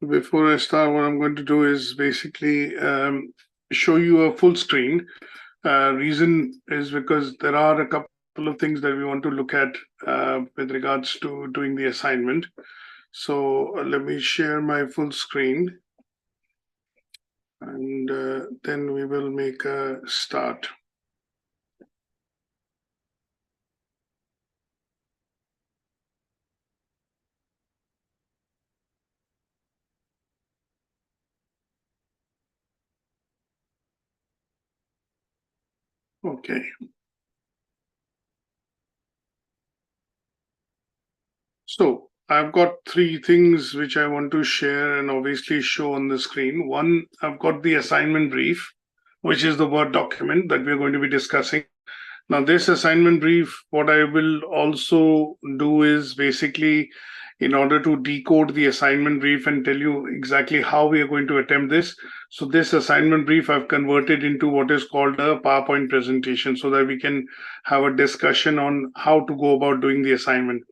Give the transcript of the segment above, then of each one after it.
Before I start, what I'm going to do is basically show you a full screen. Reason is because there are a couple of things that we want to look at with regards to doing the assignment. So let me share my full screen, and then we will make a start. Okay. So I've got three things which I want to share and obviously show on the screen. One, I've got the assignment brief, which is the Word document that we're going to be discussing. Now, this assignment brief, what I will also do is basically, in order to decode the assignment brief and tell you exactly how we are going to attempt this. So this assignment brief I've converted into what is called a PowerPoint presentation so that we can have a discussion on how to go about doing the assignment.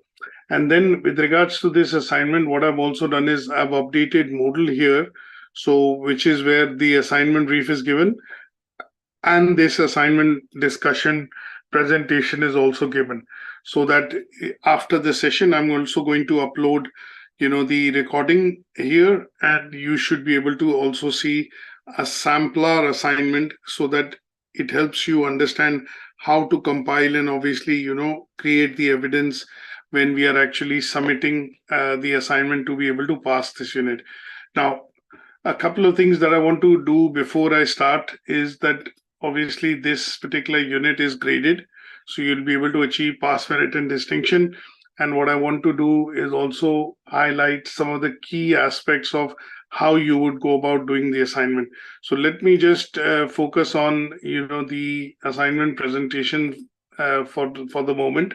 And then with regards to this assignment, what I've also done is I've updated Moodle here. So which is where the assignment brief is given. And this assignment discussion presentation is also given, so that after the session I'm also going to upload the recording here, and you should be able to also see a sampler assignment so that it helps you understand how to compile and obviously create the evidence when we are actually submitting the assignment to be able to pass this unit. Now, a couple of things that I want to do before I start is that obviously this particular unit is graded, so you'll be able to achieve pass, merit, and distinction. And what I want to do is also highlight some of the key aspects of how you would go about doing the assignment. So let me just focus on the assignment presentation for the moment.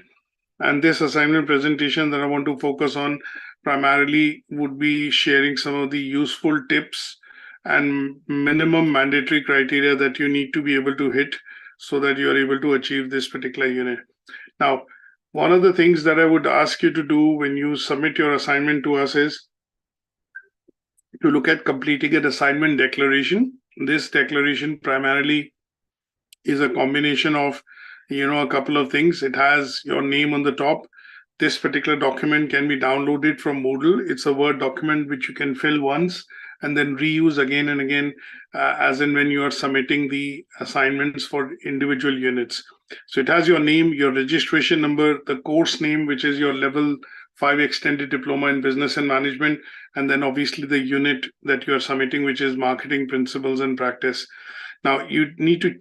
And this assignment presentation that I want to focus on primarily would be sharing some of the useful tips and minimum mandatory criteria that you need to be able to hit so that you are able to achieve this particular unit. Now, one of the things that I would ask you to do when you submit your assignment to us is to look at completing an assignment declaration. This declaration primarily is a combination of a couple of things. It has your name on the top. This particular document can be downloaded from Moodle. It's a Word document which you can fill once and then reuse again and again as and when you are submitting the assignments for individual units. So it has your name, your registration number, the course name, which is your level 5 extended diploma in business and management, and then obviously the unit that you are submitting, which is marketing principles and practice. Now you need to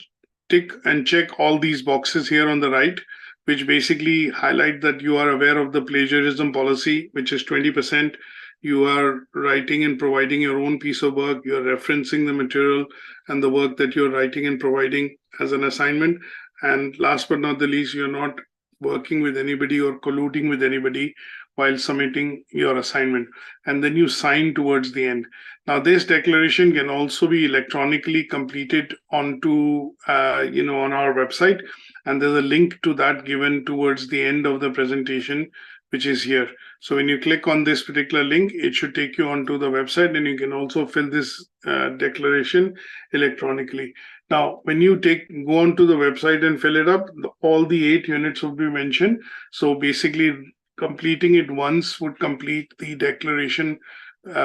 tick and check all these boxes here on the right, which basically highlight that you are aware of the plagiarism policy, which is 20%. You are writing and providing your own piece of work. You're referencing the material and the work that you're writing and providing as an assignment. And last but not the least, you're not working with anybody or colluding with anybody while submitting your assignment. And then you sign towards the end. Now, this declaration can also be electronically completed onto, on our website. And there's a link to that given towards the end of the presentation, which is here. So when you click on this particular link, it should take you onto the website, and you can also fill this declaration electronically. Now, when you go onto the website and fill it up, all the 8 units will be mentioned. So basically, completing it once would complete the declaration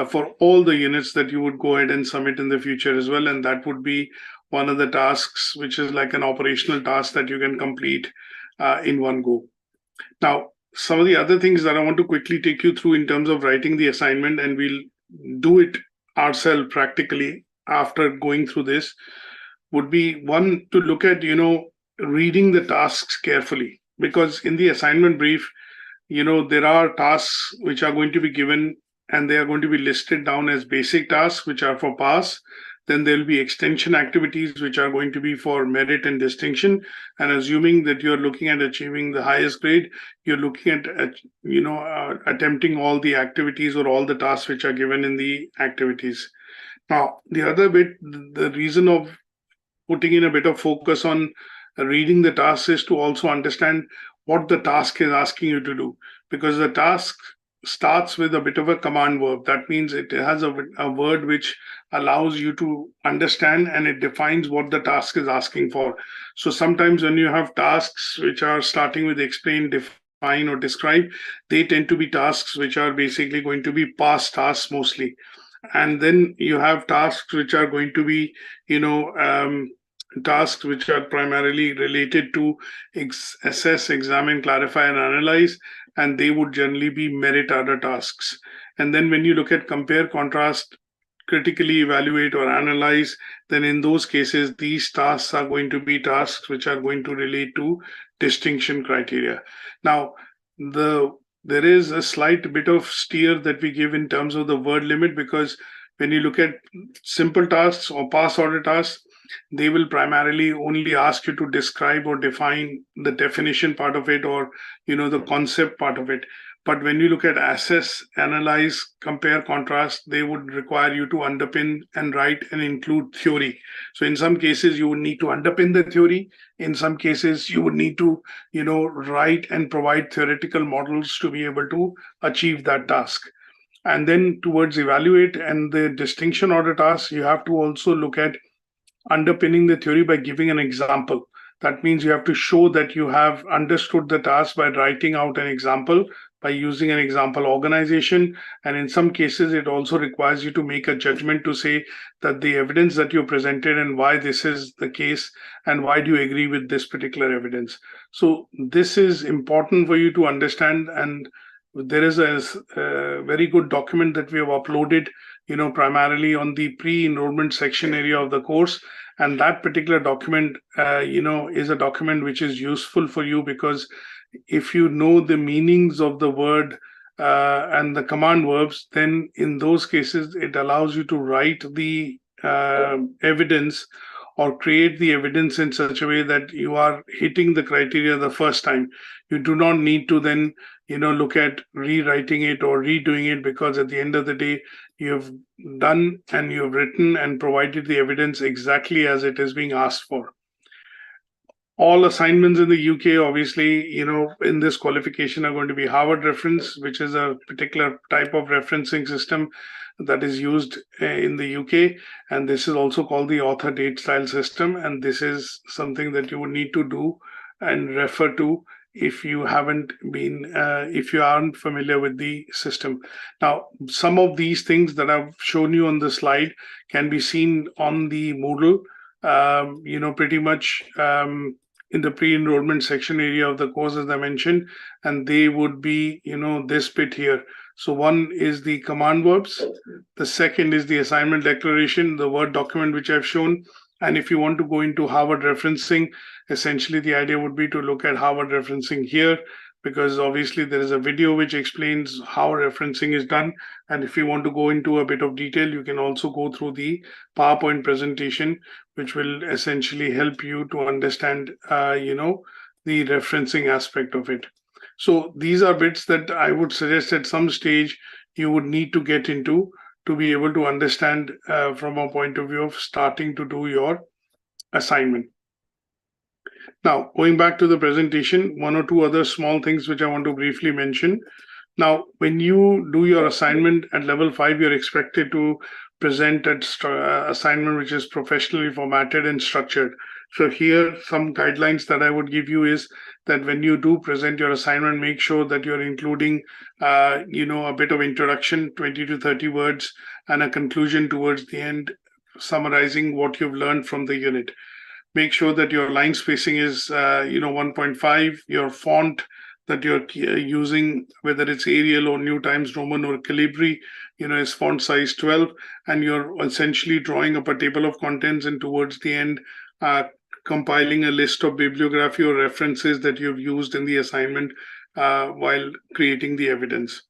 for all the units that you would go ahead and submit in the future as well. And that would be one of the tasks, which is like an operational task that you can complete in one go. Now, some of the other things that I want to quickly take you through in terms of writing the assignment, and we'll do it ourselves practically after going through this, would be one, to look at, reading the tasks carefully, because in the assignment brief, there are tasks which are going to be given and they are going to be listed down as basic tasks, which are for pass. Then there will be extension activities, which are going to be for merit and distinction. And assuming that you're looking at achieving the highest grade, you're looking at, attempting all the activities or all the tasks which are given in the activities. Now, the other bit, the reason of putting in a bit of focus on reading the tasks is to also understand what the task is asking you to do, because the task starts with a bit of a command verb. That means it has a word which allows you to understand, and it defines what the task is asking for. So sometimes when you have tasks which are starting with explain, define, or describe, they tend to be tasks which are basically going to be past tasks mostly. And then you have tasks which are going to be, tasks which are primarily related to assess, examine, clarify, and analyze, and they would generally be merit order tasks. And then when you look at compare, contrast, critically evaluate, or analyze, then in those cases, these tasks are going to be tasks which are going to relate to distinction criteria. Now, there is a slight bit of steer that we give in terms of the word limit, because when you look at simple tasks or pass order tasks, they will primarily only ask you to describe or define the definition part of it, or the concept part of it. But when you look at assess, analyze, compare, contrast, they would require you to underpin and write and include theory. So in some cases, you would need to underpin the theory. In some cases, you would need to, write and provide theoretical models to be able to achieve that task. And then towards evaluate and the distinction order tasks, you have to also look at underpinning the theory by giving an example. That means you have to show that you have understood the task by writing out an example, by using an example organization. And in some cases, it also requires you to make a judgment to say that the evidence that you presented and why this is the case, and why do you agree with this particular evidence. So this is important for you to understand. And there is a very good document that we have uploaded, primarily on the pre-enrollment section area of the course. And that particular document, is a document which is useful for you, because if you know the meanings of the word and the command verbs, then in those cases, it allows you to write the evidence or create the evidence in such a way that you are hitting the criteria the first time. You do not need to then, look at rewriting it or redoing it, because at the end of the day, you have done and you have written and provided the evidence exactly as it is being asked for. All assignments in the UK, obviously, in this qualification are going to be Harvard reference, which is a particular type of referencing system that is used in the UK. And this is also called the author date style system. And this is something that you would need to do and refer to if you haven't been, if you aren't familiar with the system. Now, some of these things that I've shown you on the slide can be seen on the Moodle, pretty much in the pre-enrollment section area of the course, as I mentioned, and they would be, this bit here. So one is the command verbs. The second is the assignment declaration, the Word document, which I've shown. And if you want to go into Harvard referencing, essentially the idea would be to look at Harvard referencing here, because obviously there is a video which explains how referencing is done. And if you want to go into a bit of detail, you can also go through the PowerPoint presentation, which will essentially help you to understand, the referencing aspect of it. So these are bits that I would suggest at some stage you would need to get into to be able to understand from a point of view of starting to do your assignment. Now, going back to the presentation, one or two other small things which I want to briefly mention. Now, when you do your assignment at level 5, you're expected to present an assignment which is professionally formatted and structured. So here, some guidelines that I would give you is that when you do present your assignment, make sure that you're including, a bit of introduction, 20 to 30 words, and a conclusion towards the end, summarizing what you've learned from the unit. Make sure that your line spacing is, 1.5, your font that you're using, whether it's Arial or New Times Roman or Calibri, is font size 12, and you're essentially drawing up a table of contents, and towards the end, compiling a list of bibliography or references that you've used in the assignment while creating the evidence.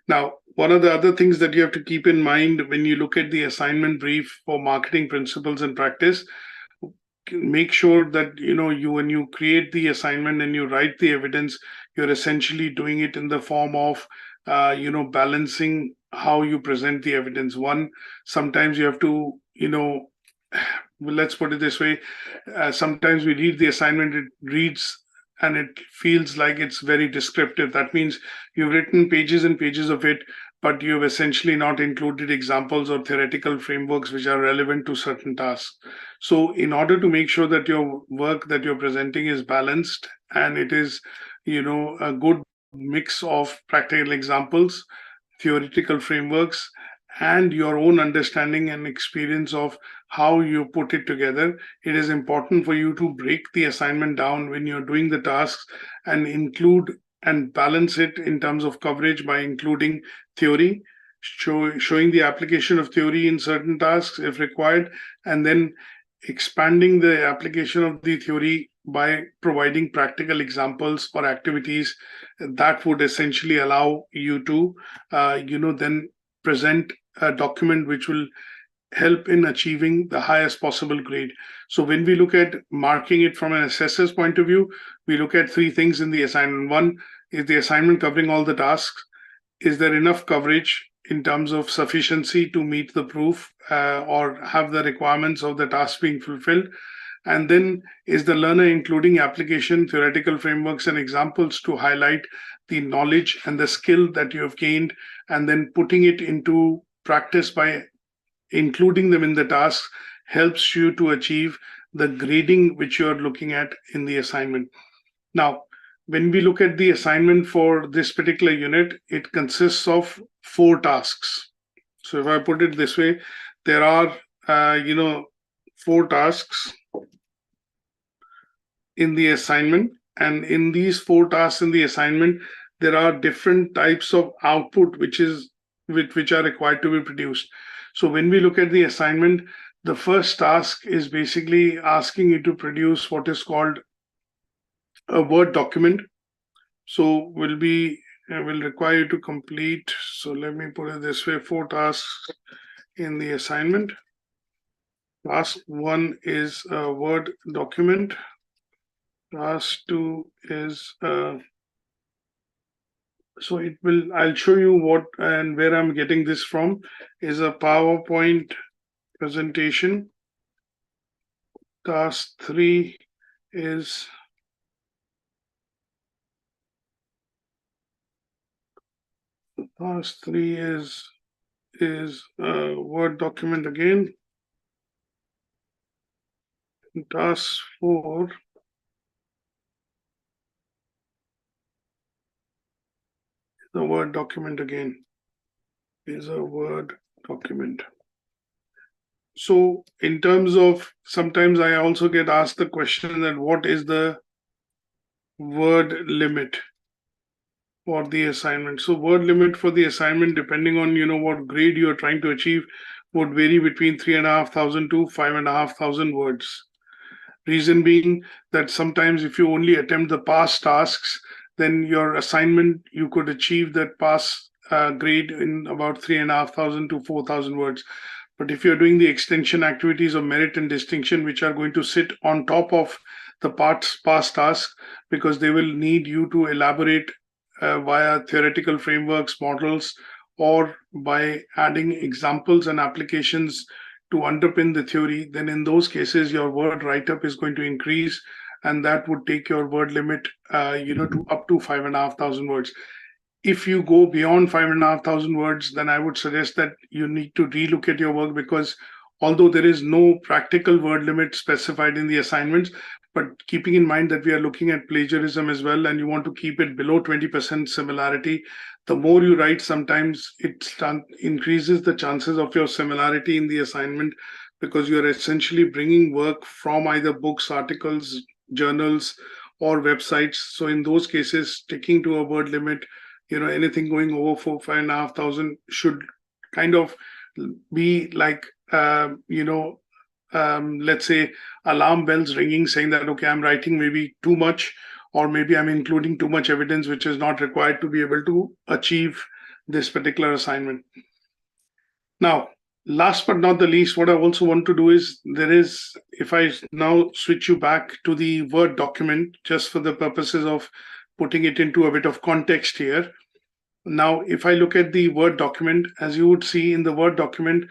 Now, one of the other things that you have to keep in mind when you look at the assignment brief for marketing principles and practice, make sure that when you create the assignment and you write the evidence, you're essentially doing it in the form of balancing how you present the evidence. One, sometimes you have to let's put it this way, sometimes we read the assignment, it reads and it feels like it's very descriptive. That means you've written pages and pages of it, but you've essentially not included examples or theoretical frameworks which are relevant to certain tasks. So in order to make sure that your work that you're presenting is balanced and it is, a good mix of practical examples, theoretical frameworks, and your own understanding and experience of how you put it together, it is important for you to break the assignment down when you're doing the tasks and include and balance it in terms of coverage by including theory, showing the application of theory in certain tasks if required, and then expanding the application of the theory by providing practical examples or activities that would essentially allow you to, then present a document which will help in achieving the highest possible grade. So when we look at marking it from an assessor's point of view, we look at three things in the assignment. One, is the assignment covering all the tasks? Is there enough coverage in terms of sufficiency to meet the proof or have the requirements of the task being fulfilled? And then is the learner including application, theoretical frameworks, and examples to highlight the knowledge and the skill that you have gained, and then putting it into practice by including them in the tasks helps you to achieve the grading which you are looking at in the assignment. Now, when we look at the assignment for this particular unit, it consists of 4 tasks. So if I put it this way, there are, 4 tasks in the assignment. And in these 4 tasks in the assignment, there are different types of output which are required to be produced. So when we look at the assignment, the first task is basically asking you to produce what is called a Word document. So will require you to complete. So let me put it this way: 4 tasks in the assignment. Task 1 is a Word document. Task 2 is I'll show you what and where I'm getting this from, is a PowerPoint presentation. Task 3 is a Word document again. And task 4 the Word document again, is a Word document. So in terms of, sometimes I also get asked the question that what is the word limit for the assignment? So word limit for the assignment, depending on what grade you are trying to achieve, would vary between 3,500 to 5,500 words. Reason being that sometimes if you only attempt the past tasks, then your assignment, you could achieve that pass grade in about 3,500 to 4,000 words. But if you're doing the extension activities of merit and distinction, which are going to sit on top of the past tasks, because they will need you to elaborate via theoretical frameworks, models, or by adding examples and applications to underpin the theory, then in those cases, your word write-up is going to increase, and that would take your word limit, to up to 5,500 words. If you go beyond 5,500 words, then I would suggest that you need to relook at your work, because although there is no practical word limit specified in the assignments, but keeping in mind that we are looking at plagiarism as well, and you want to keep it below 20% similarity, the more you write, sometimes it increases the chances of your similarity in the assignment, because you're essentially bringing work from either books, articles, journals, or websites. So in those cases, sticking to a word limit, anything going over 5,500 should kind of be like, let's say, alarm bells ringing, saying that, okay, I'm writing maybe too much, or maybe I'm including too much evidence, which is not required to be able to achieve this particular assignment. Now, last but not the least, what I also want to do is, if I now switch you back to the Word document, just for the purposes of putting it into a bit of context here. Now, if I look at the Word document, as you would see in the Word document,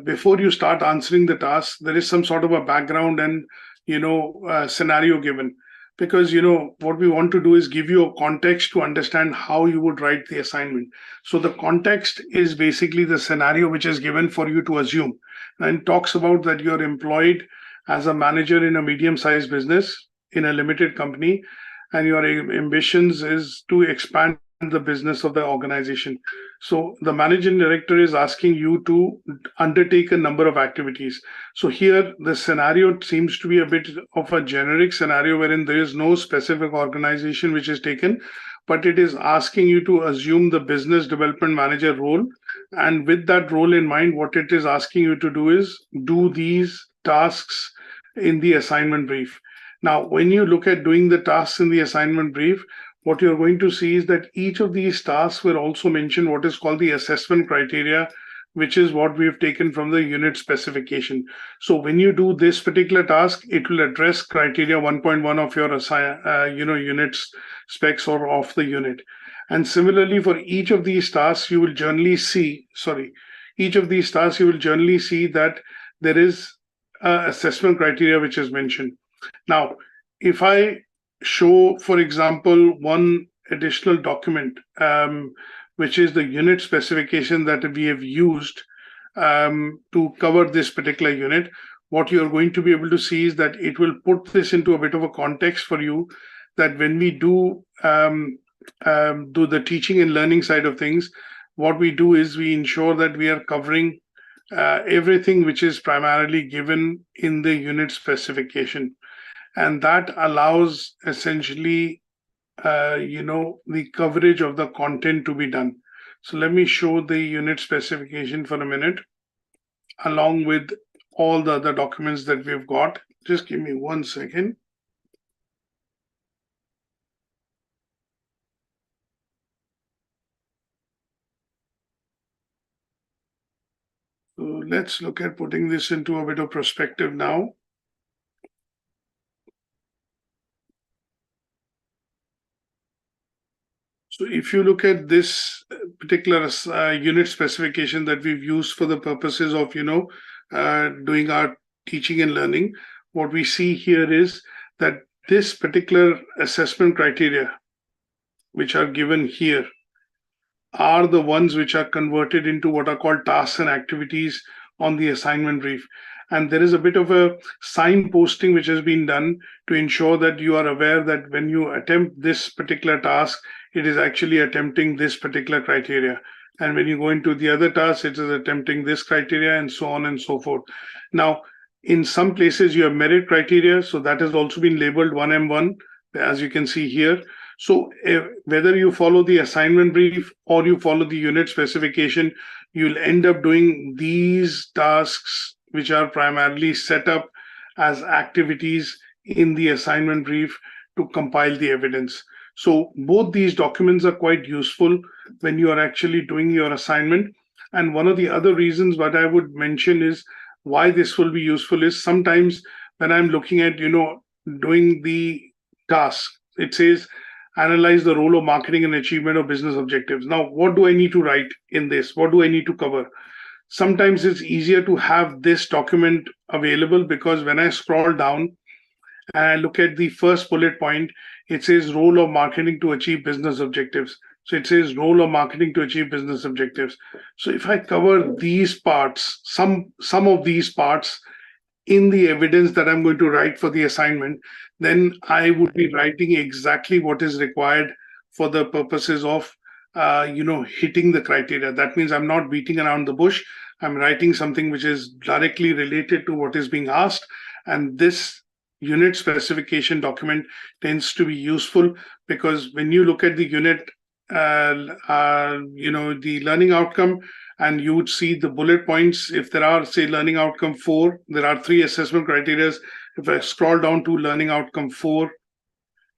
before you start answering the task, there is some sort of a background and scenario given. because what we want to do is give you a context to understand how you would write the assignment. So the context is basically the scenario which is given for you to assume, and talks about that you're employed as a manager in a medium-sized business in a limited company, and your ambitions is to expand the business of the organization. So the managing director is asking you to undertake a number of activities. So here the scenario seems to be a bit of a generic scenario wherein there is no specific organization which is taken, but it is asking you to assume the business development manager role. And with that role in mind, what it is asking you to do is do these tasks in the assignment brief. Now, when you look at doing the tasks in the assignment brief, what you're going to see is that each of these tasks will also mention what is called the assessment criteria, which is what we've taken from the unit specification. So when you do this particular task, it will address criteria 1.1 of your units specs or of the unit. And similarly, for each of these tasks, you will generally see, that there is an assessment criteria which is mentioned. Now, if I show, for example, one additional document, which is the unit specification that we have used to cover this particular unit, what you're going to be able to see is that it will put this into a bit of a context for you, that when we do the teaching and learning side of things, what we do is we ensure that we are covering everything which is primarily given in the unit specification. And that allows essentially, the coverage of the content to be done. So let me show the unit specification for a minute, along with all the other documents that we've got. Just give me 1 second. So let's look at putting this into a bit of perspective now. So if you look at this particular unit specification that we've used for the purposes of, doing our teaching and learning, what we see here is that this particular assessment criteria, which are given here, are the ones which are converted into what are called tasks and activities on the assignment brief. And there is a bit of a signposting which has been done to ensure that you are aware that when you attempt this particular task, it is actually attempting this particular criteria. And when you go into the other tasks, it is attempting this criteria, and so on and so forth. Now, in some places, you have merit criteria. So that has also been labeled 1M1, as you can see here. So whether you follow the assignment brief or you follow the unit specification, you'll end up doing these tasks, which are primarily set up as activities in the assignment brief to compile the evidence. So both these documents are quite useful when you are actually doing your assignment. And one of the other reasons what I would mention is why this will be useful is sometimes when I'm looking at, doing the task, it says, analyze the role of marketing and achievement of business objectives. Now, what do I need to write in this? What do I need to cover? Sometimes it's easier to have this document available, because when I scroll down and I look at the first bullet point, it says role of marketing to achieve business objectives. So it says role of marketing to achieve business objectives. So if I cover these parts, some of these parts in the evidence that I'm going to write for the assignment, then I would be writing exactly what is required for the purposes of hitting the criteria. That means I'm not beating around the bush. I'm writing something which is directly related to what is being asked. And this unit specification document tends to be useful, because when you look at the unit, the learning outcome, and you would see the bullet points. If there are, say, learning outcome 4, there are 3 assessment criteria. If I scroll down to learning outcome 4,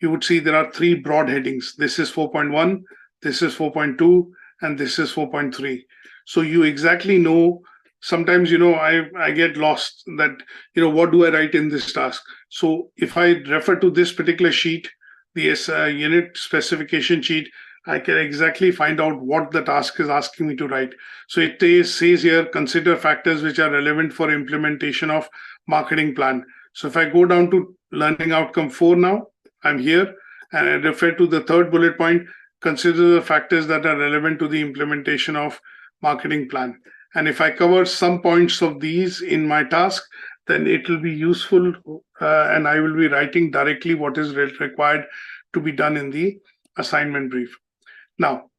you would see there are 3 broad headings. This is 4.1, this is 4.2, and this is 4.3. So you exactly know. Sometimes, I get lost that, what do I write in this task? So if I refer to this particular sheet, the unit specification sheet, I can exactly find out what the task is asking me to write. So it says here, consider factors which are relevant for implementation of marketing plan. So if I go down to learning outcome 4 now, I'm here, and I refer to the third bullet point, consider the factors that are relevant to the implementation of marketing plan. And if I cover some points of these in my task, then it will be useful, and I will be writing directly what is required to be done in the assignment brief. Now,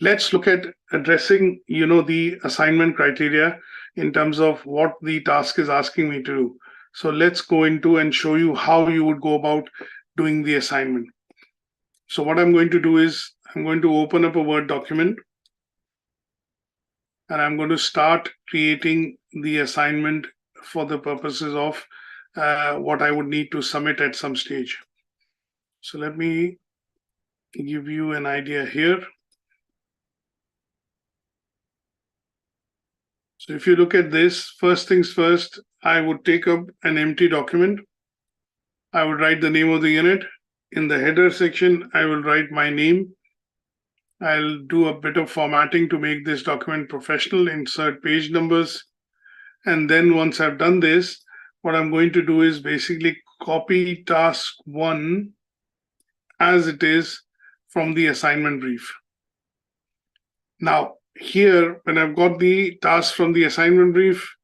let's look at addressing, the assignment criteria in terms of what the task is asking me to do. So let's go into and show you how you would go about doing the assignment. So what I'm going to do is I'm going to open up a Word document, and I'm going to start creating the assignment for the purposes of what I would need to submit at some stage. So let me give you an idea here. So if you look at this, first things first, I would take up an empty document. I would write the name of the unit. In the header section, I will write my name. I'll do a bit of formatting to make this document professional, insert page numbers. And then once I've done this, what I'm going to do is basically copy task 1 as it is from the assignment brief. Now, here, when I've got the task from the assignment brief,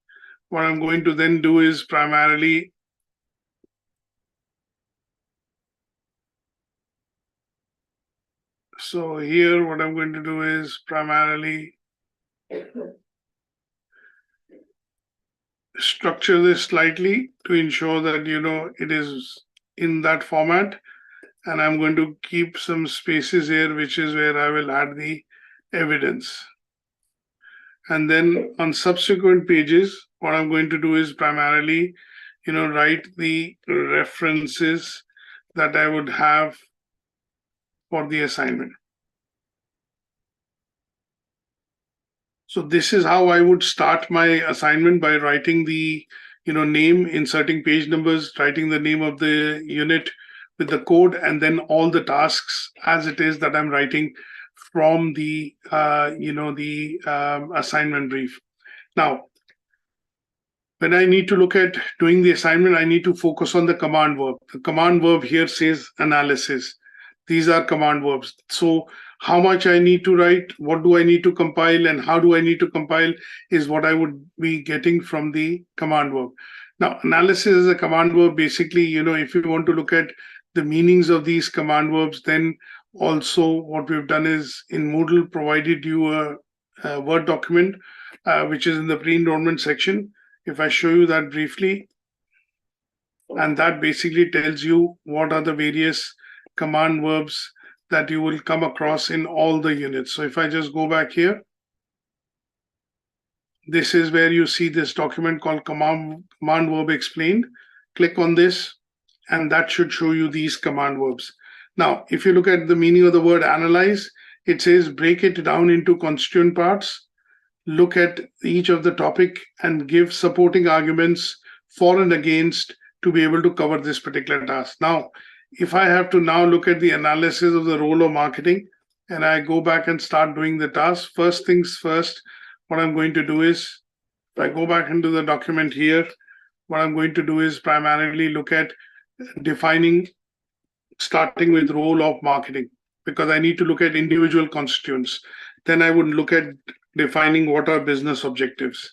what I'm going to then do is primarily so here what I'm going to do is primarily structure this slightly to ensure that it is in that format, and I'm going to keep some spaces here, which is where I will add the evidence. And then on subsequent pages, what I'm going to do is primarily write the references that I would have for the assignment. So this is how I would start my assignment, by writing the name, inserting page numbers, writing the name of the unit with the code, and then all the tasks as it is that I'm writing from the assignment brief. Now, when I need to look at doing the assignment, I need to focus on the command verb. The command verb here says analysis. These are command verbs. So how much I need to write, what do I need to compile, and how do I need to compile is what I would be getting from the command verb. Now, analysis is a command verb. Basically, if you want to look at the meanings of these command verbs, then also what we've done is in Moodle provided you a Word document, which is in the pre-enrollment section. If I show you that briefly, and that basically tells you what are the various command verbs that you will come across in all the units. So if I just go back here, this is where you see this document called command verb explained. Click on this, and that should show you these command verbs. Now, if you look at the meaning of the word analyze, it says break it down into constituent parts, look at each of the topic and give supporting arguments for and against to be able to cover this particular task. Now, if I have to now look at the analysis of the role of marketing, and I go back and start doing the task, first things first, what I'm going to do is, if I go back into the document here, what I'm going to do is primarily look at defining, starting with role of marketing, because I need to look at individual constituents. Then I would look at defining what are business objectives.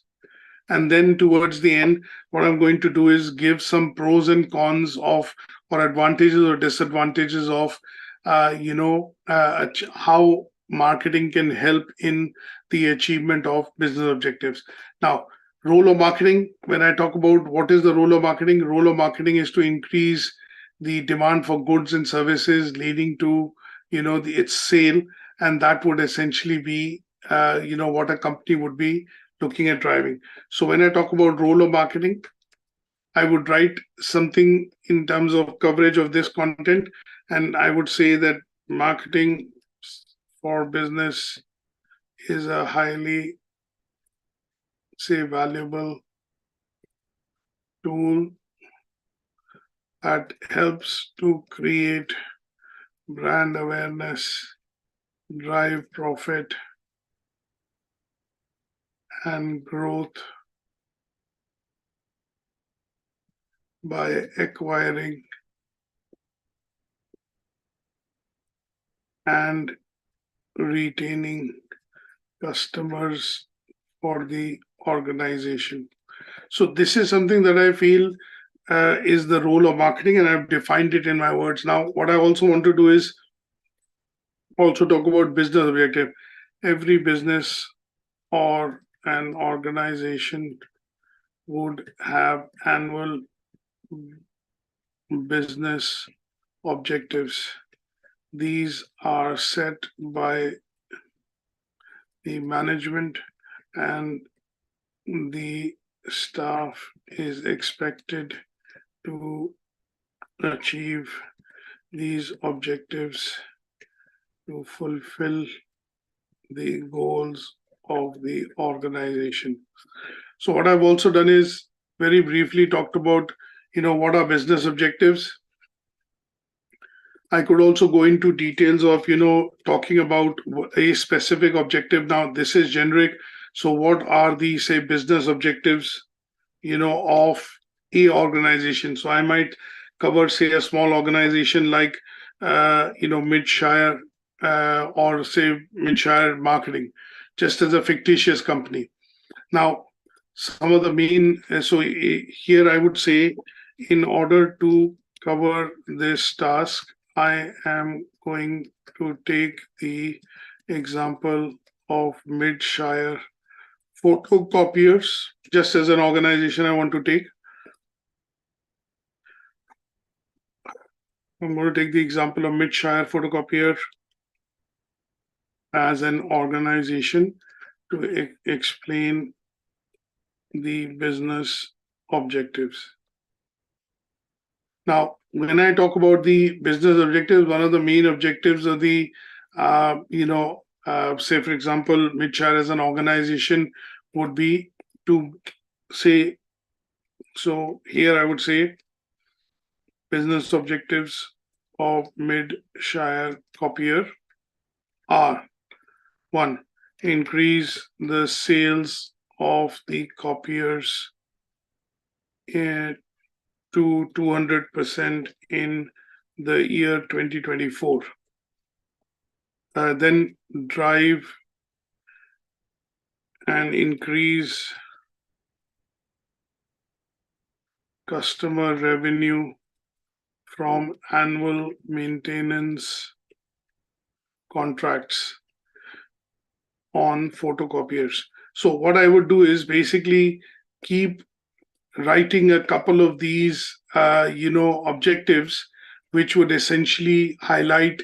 And then towards the end, what I'm going to do is give some pros and cons of, or advantages or disadvantages of, how marketing can help in the achievement of business objectives. Now, role of marketing, when I talk about what is the role of marketing is to increase the demand for goods and services, leading to, its sale. And that would essentially be, what a company would be looking at driving. So when I talk about role of marketing, I would write something in terms of coverage of this content, and I would say that marketing for business is a highly, say, valuable tool that helps to create brand awareness, drive profit and growth by acquiring and retaining customers for the organization. So this is something that I feel is the role of marketing, and I've defined it in my words. Now, what I also want to do is also talk about business objective. Every business or an organization would have annual business objectives. These are set by the management, and the staff is expected to achieve these objectives to fulfill the goals of the organization. So what I've also done is very briefly talked about, what are business objectives. I could also go into details of, talking about a specific objective. Now, this is generic. So what are the, say, business objectives, of a organization? So I might cover, say, a small organization like, Midshire, or say Midshire Marketing, just as a fictitious company. Now, some of the main, so here I would say, in order to cover this task, I am going to take the example of Midshire photocopiers, just as an organization I want to take. I'm going to take the example of Midshire photocopier as an organization to explain the business objectives. Now, when I talk about the business objectives, one of the main objectives of the, say, for example, Midshire as an organization would be to say, so here I would say business objectives of Midshire Copier are: 1, increase the sales of the copiers to 200% in the year 2024. Then drive and increase customer revenue from annual maintenance contracts on photocopiers. So what I would do is basically keep writing a couple of these, objectives, which would essentially highlight,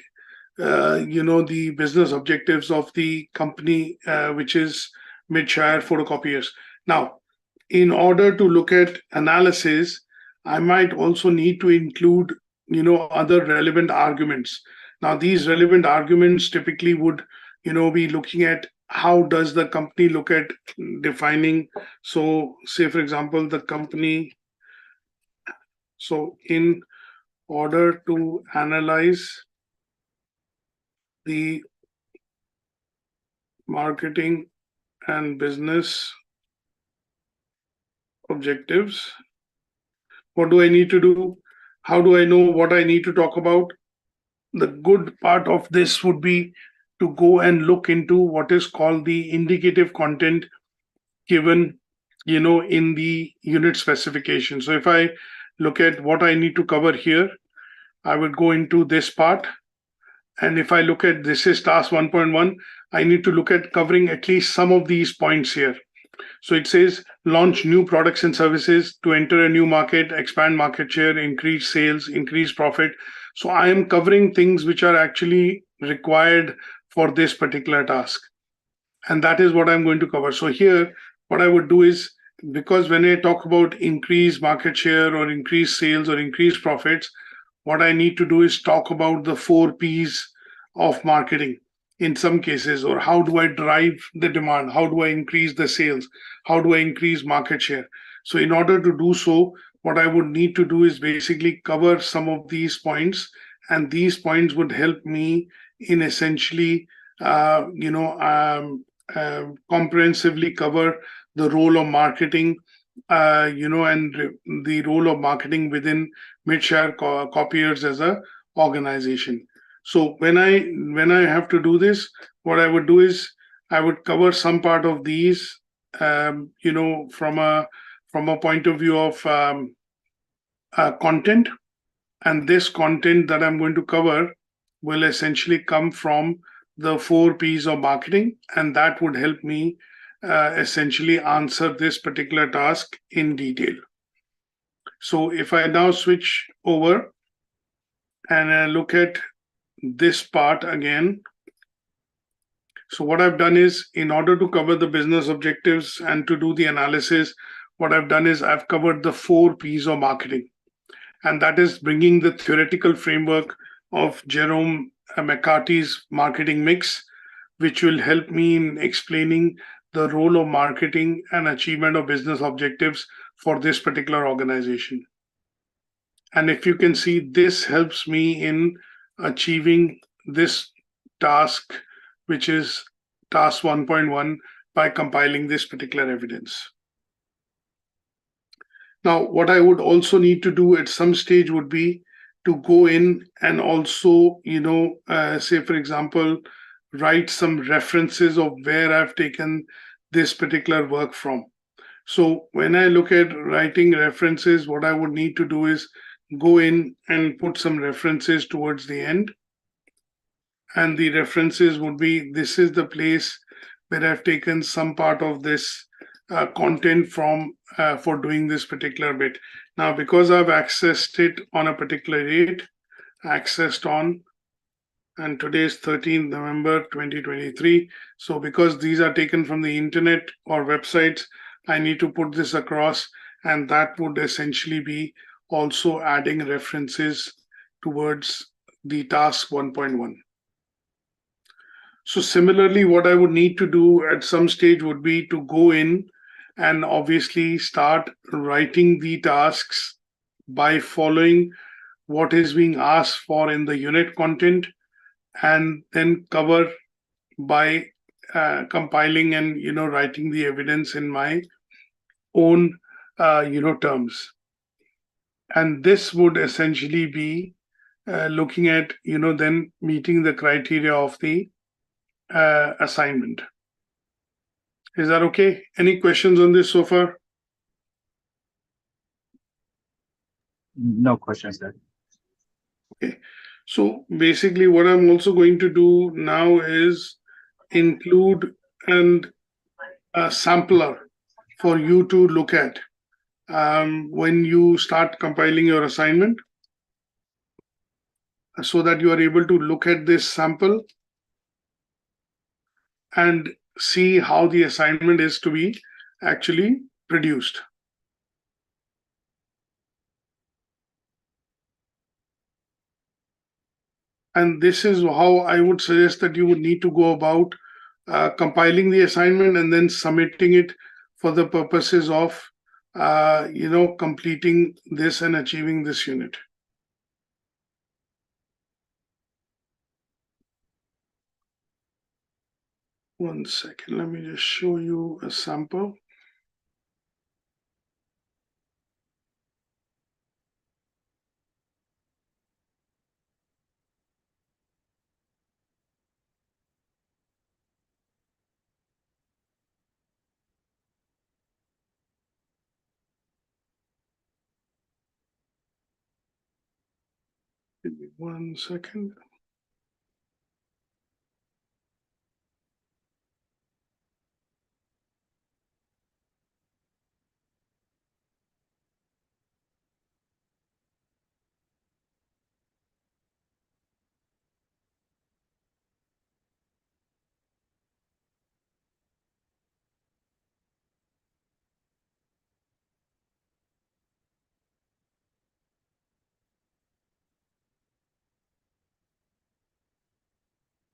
the business objectives of the company, which is Midshire Photocopiers. Now, in order to look at analysis, I might also need to include, other relevant arguments. Now, these relevant arguments typically would, be looking at how does the company look at defining. So, say, for example, the company. So, in order to analyze the marketing and business objectives, what do I need to do? How do I know what I need to talk about? The good part of this would be to go and look into what is called the indicative content given, in the unit specification. So if I look at what I need to cover here, I would go into this part. And if I look at this is task 1.1, I need to look at covering at least some of these points here. So it says launch new products and services to enter a new market, expand market share, increase sales, increase profit. So I am covering things which are actually required for this particular task. And that is what I'm going to cover. So here, what I would do is, because when I talk about increase market share or increase sales or increase profits, what I need to do is talk about the 4 P's of marketing in some cases, or how do I drive the demand? How do I increase the sales? How do I increase market share? So in order to do so, what I would need to do is basically cover some of these points, and these points would help me in essentially, comprehensively cover the role of marketing, and the role of marketing within Midshire Copiers as a organization. So when I have to do this, what I would do is I would cover some part of these, from a point of view of content, and this content that I'm going to cover will essentially come from the 4 P's of marketing, and that would help me essentially answer this particular task in detail. So if I now switch over and I look at this part again, so what I've done is, in order to cover the business objectives and to do the analysis, what I've done is I've covered the 4 P's of marketing, and that is bringing the theoretical framework of Jerome McCarthy's marketing mix, which will help me in explaining the role of marketing and achievement of business objectives for this particular organization. And if you can see, this helps me in achieving this task, which is task 1.1, by compiling this particular evidence. Now, what I would also need to do at some stage would be to go in and also, say, for example, write some references of where I've taken this particular work from. So when I look at writing references, what I would need to do is go in and put some references towards the end. And the references would be, this is the place where I've taken some part of this content from for doing this particular bit. Now, because I've accessed it on a particular date, accessed on, and today is 13th November 2023. So because these are taken from the internet or websites, I need to put this across, and that would essentially be also adding references towards the task 1.1. So similarly, what I would need to do at some stage would be to go in and obviously start writing the tasks by following what is being asked for in the unit content, and then cover by compiling and writing the evidence in my own terms. And this would essentially be looking at then meeting the criteria of the assignment. Is that okay? Any questions on this so far? No questions there. Okay. So basically what I'm also going to do now is include a sampler for you to look at when you start compiling your assignment, so that you are able to look at this sample and see how the assignment is to be actually produced. And this is how I would suggest that you would need to go about compiling the assignment and then submitting it for the purposes of completing this and achieving this unit. One second, let me just show you a sample. Give me 1 second.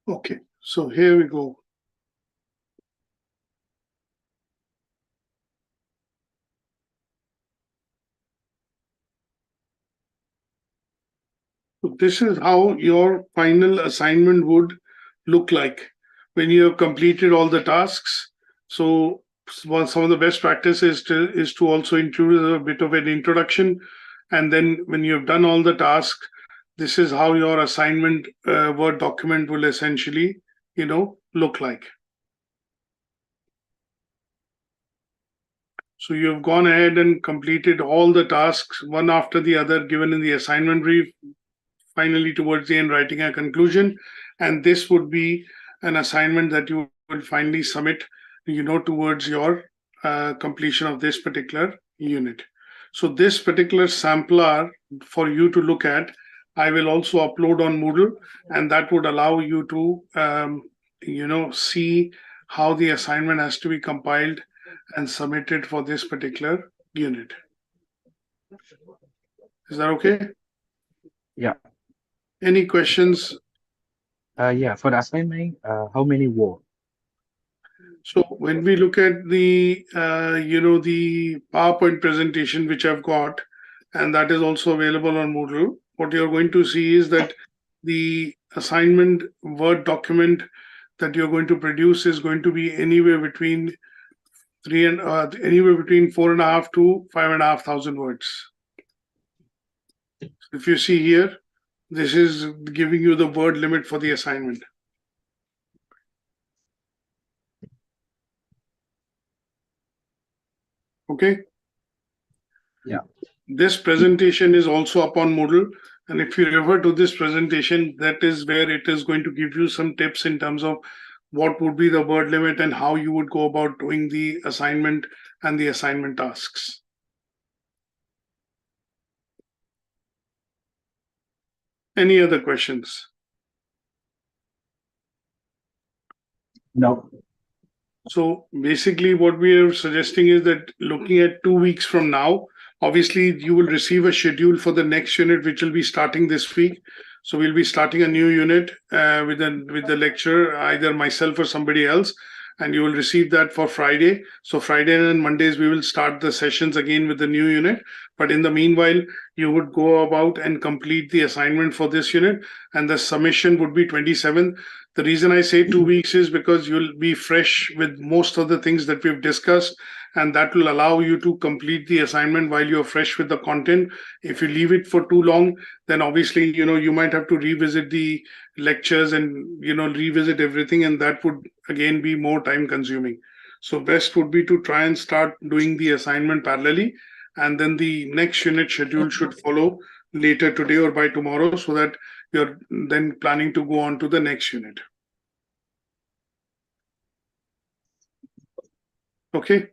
Okay, so here we go. So this is how your final assignment would look like when you have completed all the tasks. So some of the best practices is to also include a bit of an introduction, and then when you have done all the tasks, this is how your assignment Word document will essentially, look like. So you've gone ahead and completed all the tasks one after the other given in the assignment brief, finally towards the end writing a conclusion, and this would be an assignment that you will finally submit, towards your completion of this particular unit. So this particular sampler for you to look at, I will also upload on Moodle, and that would allow you to see how the assignment has to be compiled and submitted for this particular unit. Is that okay? Yeah. Any questions? Yeah, for the assignment, how many word? So when we look at the the PowerPoint presentation which I've got, and that is also available on Moodle, what you're going to see is that the assignment Word document that you're going to produce is going to be anywhere between 4.5 to 5,500 words. If you see here, this is giving you the word limit for the assignment. Okay. Yeah. This presentation is also up on Moodle, and if you refer to this presentation, that is where it is going to give you some tips in terms of what would be the word limit and how you would go about doing the assignment and the assignment tasks. Any other questions? No. So basically what we are suggesting is that looking at 2 weeks from now, obviously you will receive a schedule for the next unit, which will be starting this week. So we'll be starting a new unit with the lecturer, either myself or somebody else, and you will receive that for Friday. So Friday and Mondays, we will start the sessions again with the new unit. But in the meanwhile, you would go about and complete the assignment for this unit, and the submission would be 27th. The reason I say 2 weeks is because you'll be fresh with most of the things that we've discussed, and that will allow you to complete the assignment while you're fresh with the content. If you leave it for too long, then obviously, you might have to revisit the lectures and, revisit everything, and that would again be more time consuming. So best would be to try and start doing the assignment parallelly, and then the next unit schedule should follow later today or by tomorrow, so that you're then planning to go on to the next unit. Okay.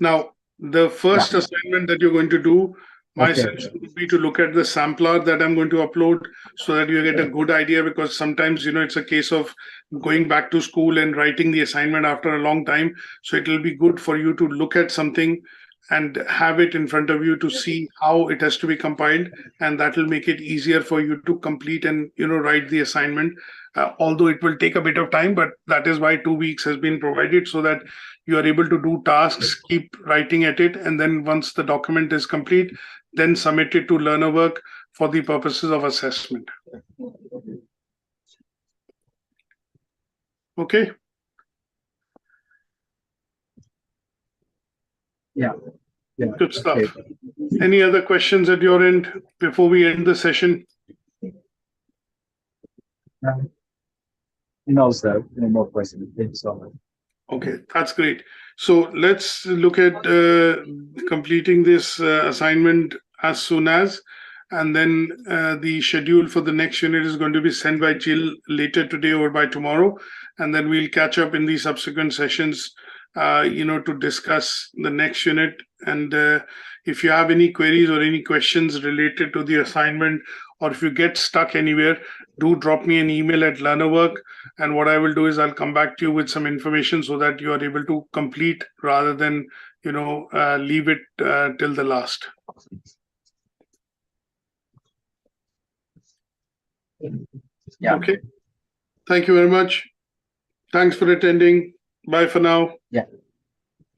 Now, the first assignment that you're going to do, my suggestion would be to look at the sampler that I'm going to upload so that you get a good idea, because sometimes, it's a case of going back to school and writing the assignment after a long time. So it will be good for you to look at something and have it in front of you to see how it has to be compiled, and that will make it easier for you to complete and write the assignment, although it will take a bit of time, but that is why 2 weeks has been provided, so that you are able to do tasks, keep writing at it, and then once the document is complete, then submit it to learner work for the purposes of assessment. Okay. Yeah. Good stuff. Okay. Any other questions at your end before we end the session? No, sir. No more questions. Thank you so much. Okay, that's great. So let's look at completing this assignment as soon as, and then the schedule for the next unit is going to be sent by Jill later today or by tomorrow, and then we'll catch up in the subsequent sessions to discuss the next unit. And if you have any queries or any questions related to the assignment, or if you get stuck anywhere, do drop me an email at learnerwork, and what I will do is I'll come back to you with some information so that you are able to complete rather than leave it till the last. Yeah. Okay. Thank you very much. Thanks for attending. Bye for now. Yeah.